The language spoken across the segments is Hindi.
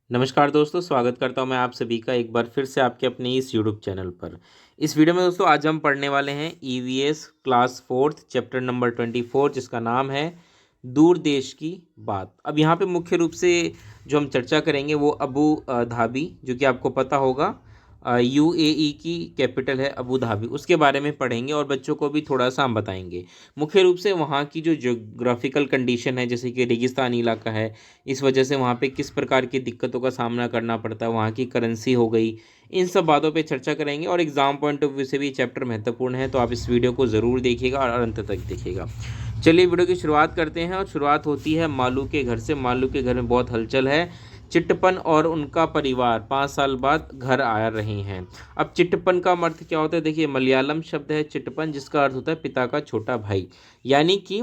नमस्कार दोस्तों, स्वागत करता हूं मैं आप सभी का एक बार फिर से आपके अपने इस यूट्यूब चैनल पर। इस वीडियो में दोस्तों आज हम पढ़ने वाले हैं EVS class fourth chapter number 24, जिसका नाम है दूर देश की बात। अब यहाँ पे मुख्य रूप से जो हम चर्चा करेंगे वो अबू धाबी, जो कि आपको पता होगा यूएई की कैपिटल है अबू धाबी, उसके बारे में पढ़ेंगे और बच्चों को भी थोड़ा सा हम बताएंगे। मुख्य रूप से वहाँ की जो ज्योग्राफिकल कंडीशन है, जैसे कि रेगिस्तानी इलाका है, इस वजह से वहाँ पे किस प्रकार की दिक्कतों का सामना करना पड़ता है, वहाँ की करेंसी हो गई, इन सब बातों पे चर्चा करेंगे। और एग्ज़ाम पॉइंट ऑफ व्यू से भी चैप्टर महत्वपूर्ण है, तो आप इस वीडियो को ज़रूर देखिएगा और अंत तक देखिएगा। चलिए वीडियो की शुरुआत करते हैं और शुरुआत होती है मालू के घर से। मालू के घर में बहुत हलचल है। चिट्टपन और उनका परिवार 5 साल बाद घर आ रहे हैं। अब चिट्टपन का अर्थ क्या होता है, देखिए मलयालम शब्द है चिट्टपन, जिसका अर्थ होता है पिता का छोटा भाई। यानी कि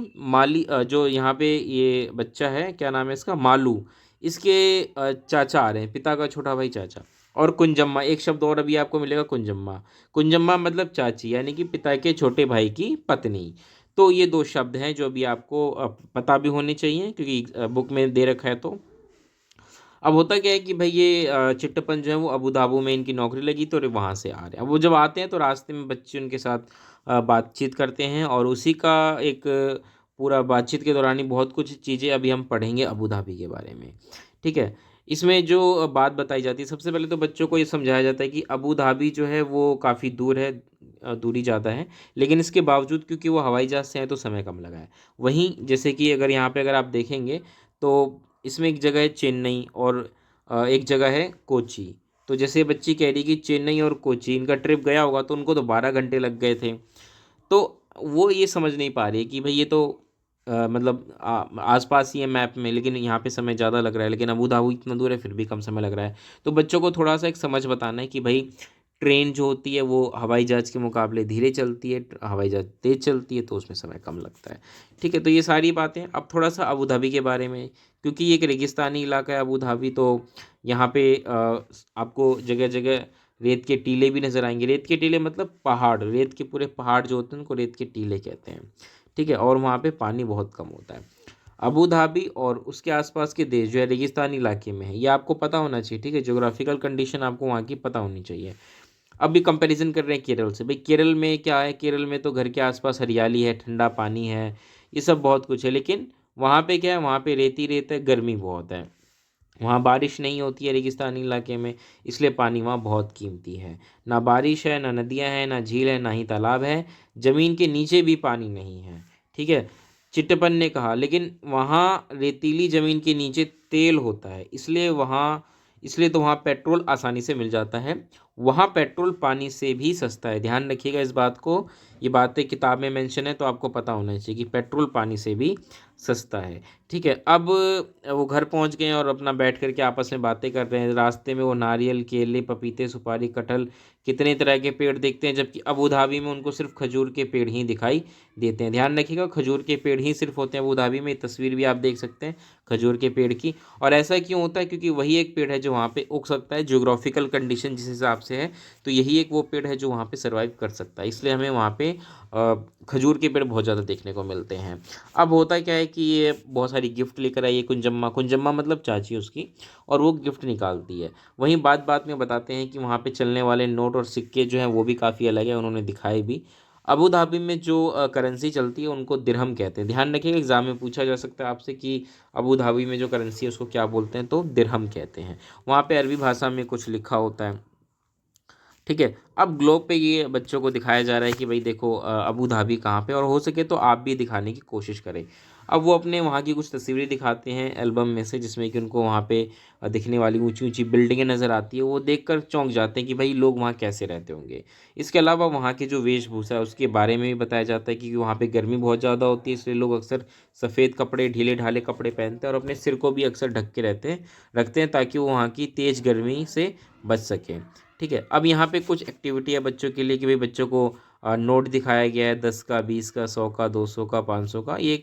जो यहाँ पे ये बच्चा है, क्या नाम है इसका, मालू, इसके चाचा आ रहे हैं, पिता का छोटा भाई चाचा। और कुंजम्मा, एक शब्द और अभी आपको मिलेगा, कुंजम्मा। कुंजम्मा मतलब चाची, यानी कि पिता के छोटे भाई की पत्नी। तो ये दो शब्द हैं जो अभी आपको पता भी होने चाहिए, क्योंकि बुक में दे रखा है। तो अब होता क्या है कि भाई ये चिट्टपन जो है वो अबू धाबी में इनकी नौकरी लगी, तो वहाँ से आ रहे हैं। अब वो जब आते हैं तो रास्ते में बच्चे उनके साथ बातचीत करते हैं, और उसी का एक पूरा बातचीत के दौरान ही बहुत कुछ चीज़ें अभी हम पढ़ेंगे अबू धाबी के बारे में। ठीक है। इसमें जो बात बताई जाती है, सबसे पहले तो बच्चों को ये समझाया जाता है कि अबू धाबी जो है वो काफ़ी दूर है, दूरी ज़्यादा है, लेकिन इसके बावजूद क्योंकि वो हवाई जहाज़ से हैं तो समय कम लगा है। वहीं जैसे कि अगर यहाँ पे अगर आप देखेंगे तो इसमें एक जगह है चेन्नई और एक जगह है कोची। तो जैसे बच्ची कह रही कि चेन्नई और कोची इनका ट्रिप गया होगा, तो उनको तो 12 घंटे लग गए थे। तो वो ये समझ नहीं पा रही कि भाई ये तो मतलब आसपास ही है मैप में, लेकिन यहाँ पे समय ज़्यादा लग रहा है, लेकिन अबू धाबी इतना दूर है फिर भी कम समय लग रहा है। तो बच्चों को थोड़ा सा एक समझ बताना है कि भाई ट्रेन जो होती है वो हवाई जहाज़ के मुकाबले धीरे चलती है, हवाई जहाज़ तेज़ चलती है, तो उसमें समय कम लगता है। ठीक है, तो ये सारी बातें। अब थोड़ा सा अबू धाबी के बारे में, क्योंकि ये एक रेगिस्तानी इलाका है अबू धाबी, तो यहाँ पे आपको जगह जगह रेत के टीले भी नज़र आएंगे। रेत के टीले मतलब पहाड़, रेत के पूरे पहाड़ जो होते हैं उनको रेत के टीले कहते हैं। ठीक है, और वहाँ पे पानी बहुत कम होता है। अबू धाबी और उसके आसपास के देश जो है रेगिस्तानी इलाके में है, ये आपको पता होना चाहिए। ठीक है, ज्योग्राफिकल कंडीशन आपको वहाँ की पता होनी चाहिए। अब भी कंपैरिजन कर रहे हैं केरल से। भाई केरल में क्या है, केरल में तो घर के आसपास हरियाली है, ठंडा पानी है, ये सब बहुत कुछ है, लेकिन वहाँ पे क्या है, वहाँ पे रेत ही रेत है, गर्मी बहुत है, वहाँ बारिश नहीं होती है रेगिस्तानी इलाके में, इसलिए पानी वहाँ बहुत कीमती है। ना बारिश है, ना नदियाँ हैं, ना झील है, ना ही तालाब है, ज़मीन के नीचे भी पानी नहीं है। ठीक है। चिट्टपन ने कहा लेकिन वहाँ रेतीली ज़मीन के नीचे तेल होता है, इसलिए तो वहाँ पेट्रोल आसानी से मिल जाता है। वहाँ पेट्रोल पानी से भी सस्ता है, ध्यान रखिएगा इस बात को। ये बातें किताब में मेंशन है, तो आपको पता होना चाहिए कि पेट्रोल पानी से भी सस्ता है। ठीक है। अब वो घर पहुंच गए हैं और अपना बैठ करके आपस में बातें कर रहे हैं। रास्ते में वो नारियल, केले, पपीते, सुपारी, कटहल, कितने तरह के पेड़ देखते हैं, जबकि अबू धाबी में उनको सिर्फ खजूर के पेड़ ही दिखाई देते हैं। ध्यान रखिएगा, खजूर के पेड़ ही सिर्फ होते हैं अबू धाबी में। तस्वीर भी आप देख सकते हैं खजूर के पेड़ की। और ऐसा क्यों होता है, क्योंकि वही एक पेड़ है जो वहाँ पे उग सकता है, ज्योग्राफिकल कंडीशन जिस हिसाब से है, तो यही एक वो पेड़ है जो वहाँ पे सर्वाइव कर सकता है, इसलिए हमें वहाँ पे खजूर के पेड़ बहुत ज़्यादा देखने को मिलते हैं। अब होता क्या है कि ये बहुत सारी गिफ्ट लेकर आई है कुंजम्मा। कुंजम्मा मतलब चाची उसकी, और वो गिफ्ट निकालती है। वहीं बात बात में बताते हैं कि वहाँ पे चलने वाले नोट और सिक्के जो हैं वो भी काफ़ी अलग है, उन्होंने दिखाए भी। अबू धाबी में जो करेंसी चलती है उनको दिरहम कहते हैं। ध्यान रखिएगा, एग्जाम में पूछा जा सकता है आपसे कि अबू धाबी में जो करेंसी है उसको क्या बोलते हैं, तो दिरहम कहते हैं। वहाँ पे अरबी भाषा में कुछ लिखा होता है। ठीक है। अब ग्लोब पे ये बच्चों को दिखाया जा रहा है कि भाई देखो अबू धाबी कहाँ पे, और हो सके तो आप भी दिखाने की कोशिश करें। अब वो अपने वहाँ की कुछ तस्वीरें दिखाते हैं एल्बम में से, जिसमें कि उनको वहाँ पे दिखने वाली ऊंची ऊंची बिल्डिंगें नज़र आती है। वो देखकर चौंक जाते हैं कि भाई लोग वहाँ कैसे रहते होंगे। इसके अलावा वहाँ की जो वेशभूषा है उसके बारे में भी बताया जाता है कि वहाँ पे गर्मी बहुत ज़्यादा होती है, इसलिए लोग अक्सर सफ़ेद कपड़े, ढीले ढाले कपड़े पहनते हैं और अपने सिर को भी अक्सर ढक के रखते हैं, ताकि वो वहाँ की तेज़ गर्मी से बच सकें। ठीक है। अब यहाँ पे कुछ एक्टिविटी है बच्चों के लिए कि भाई बच्चों को नोट दिखाया गया है, 10 का, 20 का, 100 का, 200 का, 500 का, ये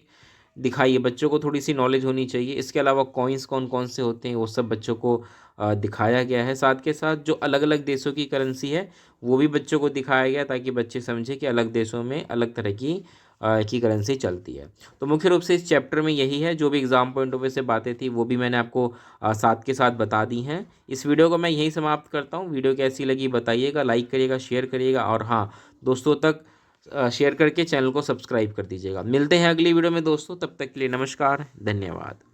दिखाइए। बच्चों को थोड़ी सी नॉलेज होनी चाहिए। इसके अलावा कॉइन्स कौन कौन से होते हैं वो सब बच्चों को दिखाया गया है। साथ के साथ जो अलग अलग देशों की करेंसी है वो भी बच्चों को दिखाया गया, ताकि बच्चे समझे कि अलग देशों में अलग तरह की एक ही करेंसी चलती है। तो मुख्य रूप से इस चैप्टर में यही है, जो भी एग्जाम पॉइंट ऑफ व्यू से बातें थी वो भी मैंने आपको साथ के साथ बता दी हैं। इस वीडियो को मैं यहीं समाप्त करता हूँ। वीडियो कैसी लगी बताइएगा, लाइक करिएगा, शेयर करिएगा और हाँ, दोस्तों तक शेयर करके चैनल को सब्सक्राइब कर दीजिएगा। मिलते हैं अगली वीडियो में दोस्तों, तब तक के लिए नमस्कार, धन्यवाद।